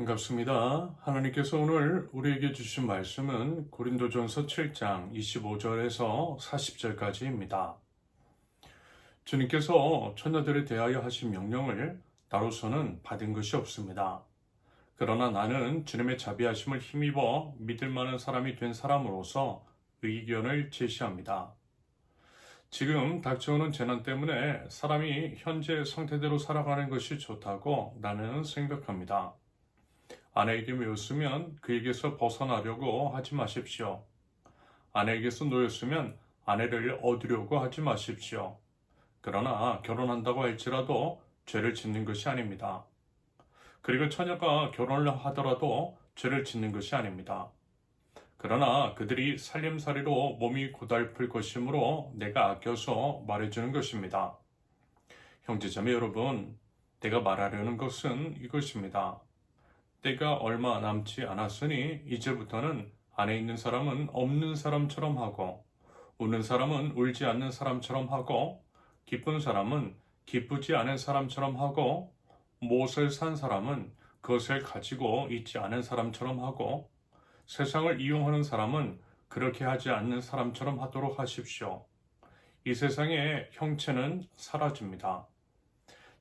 반갑습니다. 하나님께서 오늘 우리에게 주신 말씀은 고린도전서 7장 25절에서 40절까지입니다. 주님께서 처녀들에 대하여 하신 명령을 나로서는 받은 것이 없습니다. 그러나 나는 주님의 자비하심을 힘입어 믿을 만한 사람이 된 사람으로서 의견을 제시합니다. 지금 닥쳐오는 재난 때문에 사람이 현재 상태대로 살아가는 것이 좋다고 나는 생각합니다. 아내에게 매였으면 그에게서 벗어나려고 하지 마십시오. 아내에게서 놓였으면 아내를 얻으려고 하지 마십시오. 그러나 결혼한다고 할지라도 죄를 짓는 것이 아닙니다. 그리고 처녀가 결혼을 하더라도 죄를 짓는 것이 아닙니다. 그러나 그들이 살림살이로 몸이 고달플 것이므로 내가 아껴서 말해주는 것입니다. 형제자매 여러분, 내가 말하려는 것은 이것입니다. 때가 얼마 남지 않았으니 이제부터는 안에 있는 사람은 없는 사람처럼 하고 우는 사람은 울지 않는 사람처럼 하고 기쁜 사람은 기쁘지 않은 사람처럼 하고 무엇을 산 사람은 그것을 가지고 있지 않은 사람처럼 하고 세상을 이용하는 사람은 그렇게 하지 않는 사람처럼 하도록 하십시오. 이 세상의 형체는 사라집니다.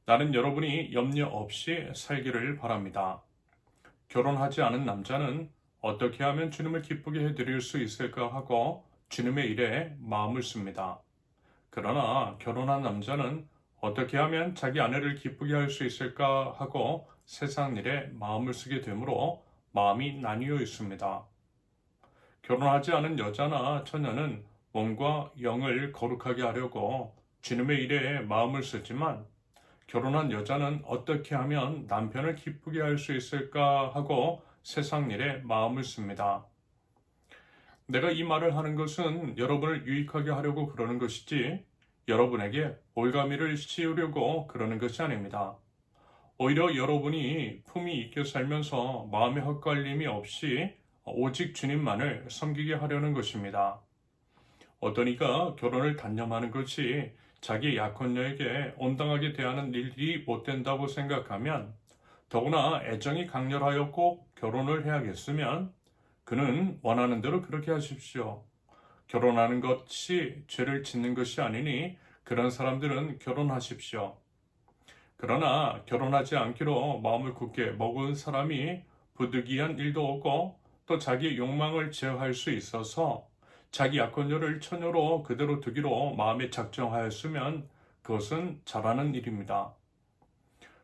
나는 여러분이 염려 없이 살기를 바랍니다. 결혼하지 않은 남자는 어떻게 하면 주님을 기쁘게 해드릴 수 있을까 하고 주님의 일에 마음을 씁니다. 그러나 결혼한 남자는 어떻게 하면 자기 아내를 기쁘게 할 수 있을까 하고 세상 일에 마음을 쓰게 되므로 마음이 나뉘어 있습니다. 결혼하지 않은 여자나 처녀는 몸과 영을 거룩하게 하려고 주님의 일에 마음을 쓰지만 결혼한 여자는 어떻게 하면 남편을 기쁘게 할 수 있을까 하고 세상 일에 마음을 씁니다. 내가 이 말을 하는 것은 여러분을 유익하게 하려고 그러는 것이지 여러분에게 올가미를 씌우려고 그러는 것이 아닙니다. 오히려 여러분이 품위 있게 살면서 마음의 헛갈림이 없이 오직 주님만을 섬기게 하려는 것입니다. 어떤 이가 결혼을 단념하는 것이 자기 약혼녀에게 온당하게 대하는 일이 못 된다고 생각하면 더구나 애정이 강렬하여 꼭 결혼을 해야겠으면 그는 원하는 대로 그렇게 하십시오. 결혼하는 것이 죄를 짓는 것이 아니니 그런 사람들은 결혼하십시오. 그러나 결혼하지 않기로 마음을 굳게 먹은 사람이 부득이한 일도 없고 또 자기 욕망을 제어할 수 있어서 자기 약혼녀를 처녀로 그대로 두기로 마음에 작정하였으면 그것은 잘하는 일입니다.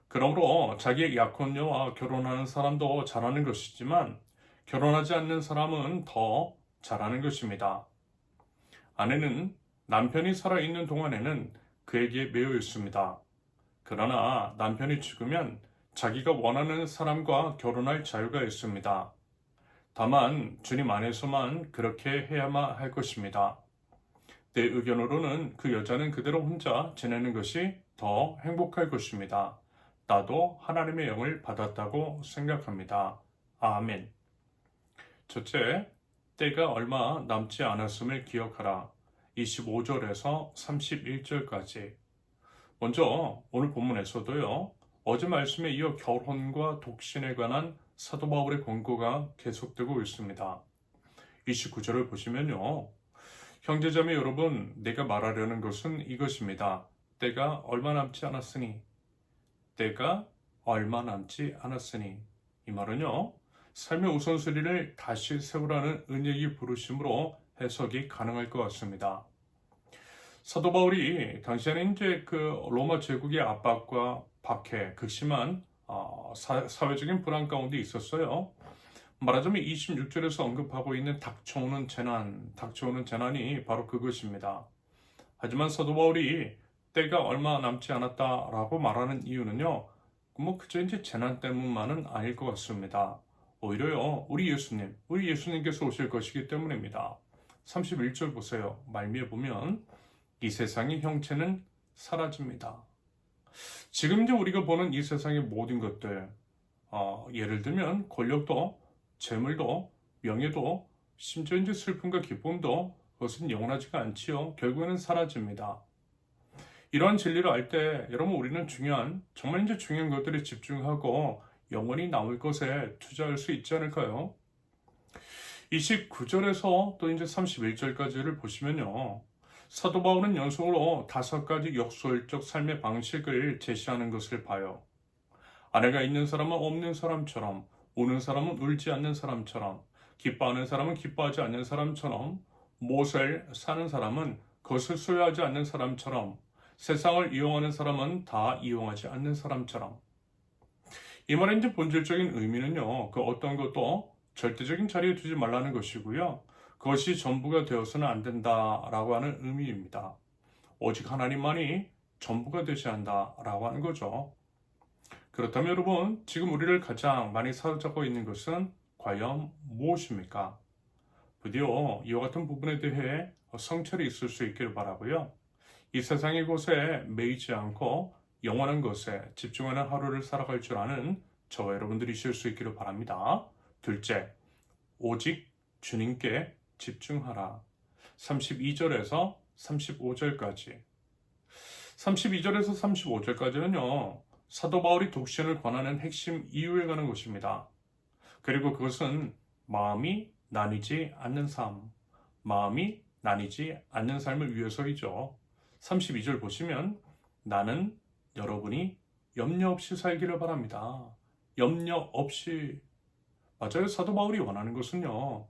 그러므로 자기 약혼녀와 결혼하는 사람도 잘하는 것이지만 결혼하지 않는 사람은 더 잘하는 것입니다. 아내는 남편이 살아있는 동안에는 그에게 매여 있습니다. 그러나 남편이 죽으면 자기가 원하는 사람과 결혼할 자유가 있습니다. 다만 주님 안에서만 그렇게 해야만 할 것입니다. 내 의견으로는 그 여자는 그대로 혼자 지내는 것이 더 행복할 것입니다. 나도 하나님의 영을 받았다고 생각합니다. 아멘. 첫째, 때가 얼마 남지 않았음을 기억하라. 25절에서 31절까지. 먼저 오늘 본문에서도요. 어제 말씀에 이어 결혼과 독신에 관한 사도 바울의 권고가 계속되고 있습니다. 29절을 보시면요. 형제자매 여러분, 내가 말하려는 것은 이것입니다. 때가 얼마 남지 않았으니. 때가 얼마 남지 않았으니. 이 말은요. 삶의 우선순위를 다시 세우라는 은혜의 부르심으로 해석이 가능할 것 같습니다. 사도 바울이 당시에는 이제 그 로마 제국의 압박과 박해, 극심한 사회적인 불안 가운데 있었어요. 말하자면 26절에서 언급하고 있는 닥쳐오는 재난이 바로 그것입니다. 하지만 사도 바울이 때가 얼마 남지 않았다라고 말하는 이유는요, 그저 이제 재난 때문만은 아닐 것 같습니다. 오히려요, 우리 예수님께서 오실 것이기 때문입니다. 31절 보세요. 말미에 보면 이 세상의 형체는 사라집니다. 지금 이제 우리가 보는 이 세상의 모든 것들, 예를 들면 권력도, 재물도, 명예도, 심지어 이제 슬픔과 기쁨도 그것은 영원하지가 않지요. 결국에는 사라집니다. 이러한 진리를 알 때 여러분 우리는 정말 이제 중요한 것들에 집중하고 영원히 남을 것에 투자할 수 있지 않을까요? 29절에서 또 이제 31절까지를 보시면요. 사도 바울은 연속으로 5가지 역설적 삶의 방식을 제시하는 것을 봐요. 아내가 있는 사람은 없는 사람처럼, 우는 사람은 울지 않는 사람처럼, 기뻐하는 사람은 기뻐하지 않는 사람처럼, 못을 사는 사람은 그것을 소유하지 않는 사람처럼, 세상을 이용하는 사람은 다 이용하지 않는 사람처럼. 이 말의 이제 본질적인 의미는요, 그 어떤 것도 절대적인 자리에 두지 말라는 것이고요. 그것이 전부가 되어서는 안 된다라고 하는 의미입니다. 오직 하나님만이 전부가 되셔야 한다라고 하는 거죠. 그렇다면 여러분, 지금 우리를 가장 많이 사로잡고 있는 것은 과연 무엇입니까? 부디 이와 같은 부분에 대해 성찰이 있을 수 있기를 바라고요. 이 세상의 것에 매이지 않고 영원한 것에 집중하는 하루를 살아갈 줄 아는 저와 여러분들이실 수 있기를 바랍니다. 둘째, 오직 주님께 집중하라. 32절에서 35절까지. 32절에서 35절까지는요, 사도 바울이 독신을 권하는 핵심 이유에 관한 것입니다. 그리고 그것은 마음이 나뉘지 않는 삶, 마음이 나뉘지 않는 삶을 위해서이죠. 32절 보시면 나는 여러분이 염려 없이 살기를 바랍니다. 염려 없이. 맞아요. 사도 바울이 원하는 것은요.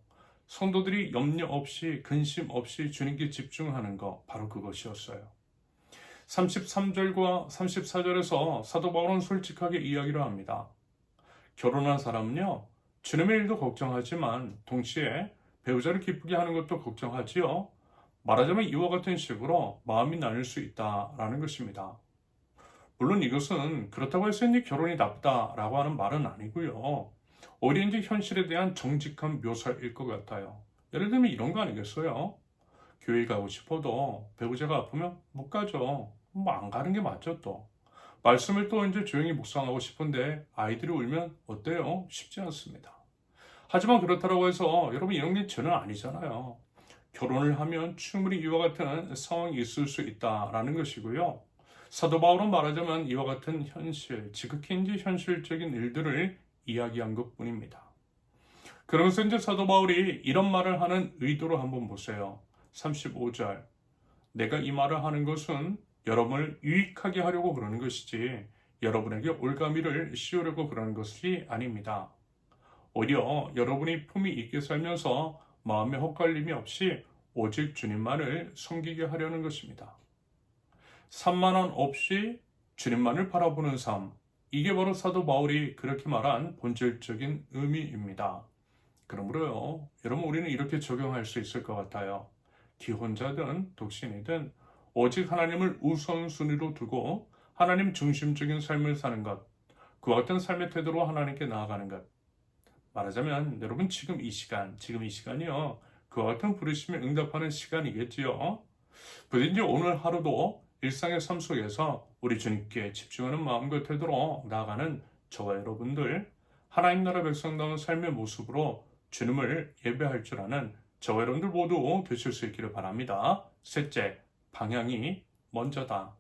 성도들이 염려 없이 근심 없이 주님께 집중하는 것, 바로 그것이었어요. 33절과 34절에서 사도 바울은 솔직하게 이야기를 합니다. 결혼한 사람은요, 주님의 일도 걱정하지만 동시에 배우자를 기쁘게 하는 것도 걱정하지요. 말하자면 이와 같은 식으로 마음이 나뉠 수 있다라는 것입니다. 물론 이것은 그렇다고 해서 이제 결혼이 나쁘다라고 하는 말은 아니고요. 오히려 이제 현실에 대한 정직한 묘사일 것 같아요. 예를 들면 이런 거 아니겠어요? 교회 가고 싶어도 배우자가 아프면 못 가죠. 뭐 안 가는 게 맞죠 또. 말씀을 또 이제 조용히 묵상하고 싶은데 아이들이 울면 어때요? 쉽지 않습니다. 하지만 그렇다고 해서 여러분 이런 게 전혀 아니잖아요. 결혼을 하면 충분히 이와 같은 상황이 있을 수 있다라는 것이고요. 사도 바울은 말하자면 이와 같은 현실, 지극히 이제 현실적인 일들을 이야기한 것뿐입니다. 그러면서 이제 사도 바울이 이런 말을 하는 의도를 한번 보세요. 35절. 내가 이 말을 하는 것은 여러분을 유익하게 하려고 그러는 것이지 여러분에게 올가미를 씌우려고 그러는 것이 아닙니다. 오히려 여러분이 품위 있게 살면서 마음의 헛갈림이 없이 오직 주님만을 섬기게 하려는 것입니다. 산만함 없이 주님만을 바라보는 삶, 이게 바로 사도 바울이 그렇게 말한 본질적인 의미입니다. 그러므로요, 여러분 우리는 이렇게 적용할 수 있을 것 같아요. 기혼자든 독신이든 오직 하나님을 우선순위로 두고 하나님 중심적인 삶을 사는 것, 그와 같은 삶의 태도로 하나님께 나아가는 것. 말하자면 여러분 지금 이 시간이요. 그와 같은 부르심에 응답하는 시간이겠지요. 부디 오늘 하루도 일상의 삶 속에서 우리 주님께 집중하는 마음과 태도로 나아가는 저와 여러분들, 하나님 나라 백성다운 삶의 모습으로 주님을 예배할 줄 아는 저와 여러분들 모두 되실 수 있기를 바랍니다. 셋째, 방향이 먼저다.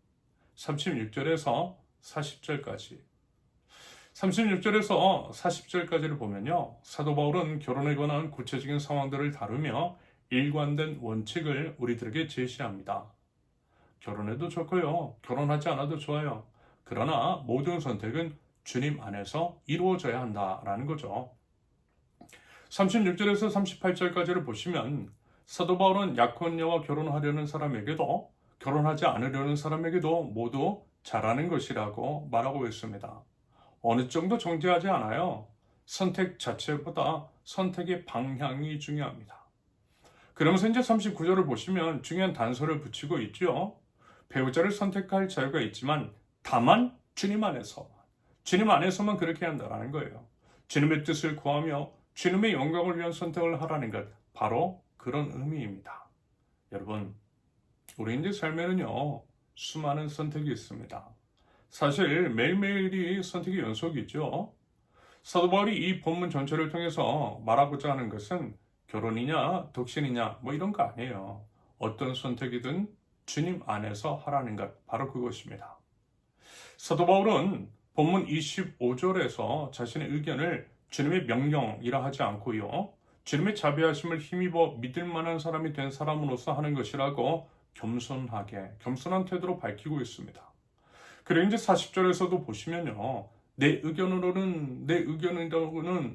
36절에서 40절까지. 36절에서 40절까지를 보면요. 사도 바울은 결혼에 관한 구체적인 상황들을 다루며 일관된 원칙을 우리들에게 제시합니다. 결혼해도 좋고요. 결혼하지 않아도 좋아요. 그러나 모든 선택은 주님 안에서 이루어져야 한다라는 거죠. 36절에서 38절까지를 보시면 사도 바울은 약혼녀와 결혼하려는 사람에게도 결혼하지 않으려는 사람에게도 모두 잘하는 것이라고 말하고 있습니다. 어느 정도 정죄하지 않아요. 선택 자체보다 선택의 방향이 중요합니다. 그러면서 이제 39절을 보시면 중요한 단서를 붙이고 있죠. 배우자를 선택할 자유가 있지만 다만 주님 안에서만 그렇게 한다라는 거예요. 주님의 뜻을 구하며 주님의 영광을 위한 선택을 하라는 것, 바로 그런 의미입니다. 여러분, 우리 이제 삶에는요, 수많은 선택이 있습니다. 사실 매일매일이 선택의 연속이죠. 사도 바울이 이 본문 전체를 통해서 말하고자 하는 것은 결혼이냐 독신이냐 뭐 이런 거 아니에요. 어떤 선택이든 주님 안에서 하라는 것, 바로 그것입니다. 사도 바울은 본문 25절에서 자신의 의견을 주님의 명령이라 하지 않고요. 주님의 자비하심을 힘입어 믿을 만한 사람이 된 사람으로서 하는 것이라고 겸손하게, 겸손한 태도로 밝히고 있습니다. 그리고 이제 40절에서도 보시면요. 내 의견으로는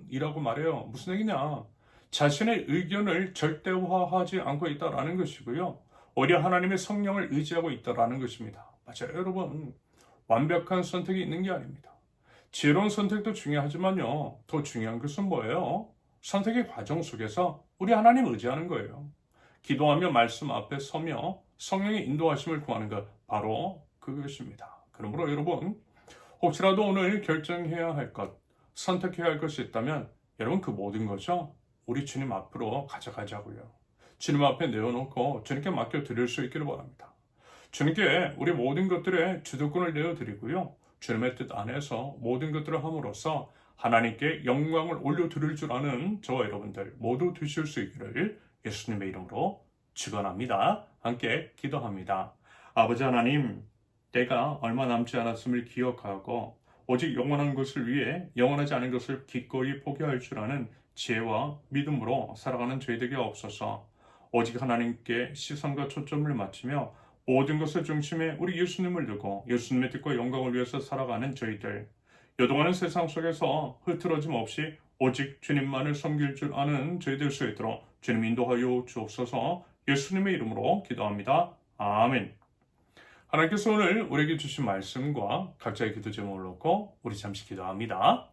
이라고 말해요. 무슨 얘기냐? 자신의 의견을 절대화하지 않고 있다라는 것이고요. 오히려 하나님의 성령을 의지하고 있다라는 것입니다. 맞아요, 여러분. 완벽한 선택이 있는 게 아닙니다. 지혜로운 선택도 중요하지만요. 더 중요한 것은 뭐예요? 선택의 과정 속에서 우리 하나님 의지하는 거예요. 기도하며 말씀 앞에 서며 성령의 인도하심을 구하는 것, 바로 그것입니다. 그러므로 여러분, 혹시라도 오늘 결정해야 할 것, 선택해야 할 것이 있다면 여러분 그 모든 것을 우리 주님 앞으로 가져가자고요. 주님 앞에 내어놓고 주님께 맡겨드릴 수 있기를 바랍니다. 주님께 우리 모든 것들의 주도권을 내어드리고요. 주님의 뜻 안에서 모든 것들을 함으로써 하나님께 영광을 올려드릴 줄 아는 저와 여러분들 모두 되실 수 있기를 예수님의 이름으로 축원합니다. 함께 기도합니다. 아버지 하나님, 때가 얼마 남지 않았음을 기억하고 오직 영원한 것을 위해 영원하지 않은 것을 기꺼이 포기할 줄 아는 지혜와 믿음으로 살아가는 저희들에게 없어서 오직 하나님께 시선과 초점을 맞추며 모든 것을 중심에 우리 예수님을 두고 예수님의 뜻과 영광을 위해서 살아가는 저희들, 요동하는 세상 속에서 흐트러짐 없이 오직 주님만을 섬길 줄 아는 저희들 수 있도록 주님 인도하여 주옵소서. 예수님의 이름으로 기도합니다. 아멘. 하나님께서 오늘 우리에게 주신 말씀과 각자의 기도 제목을 놓고 우리 잠시 기도합니다.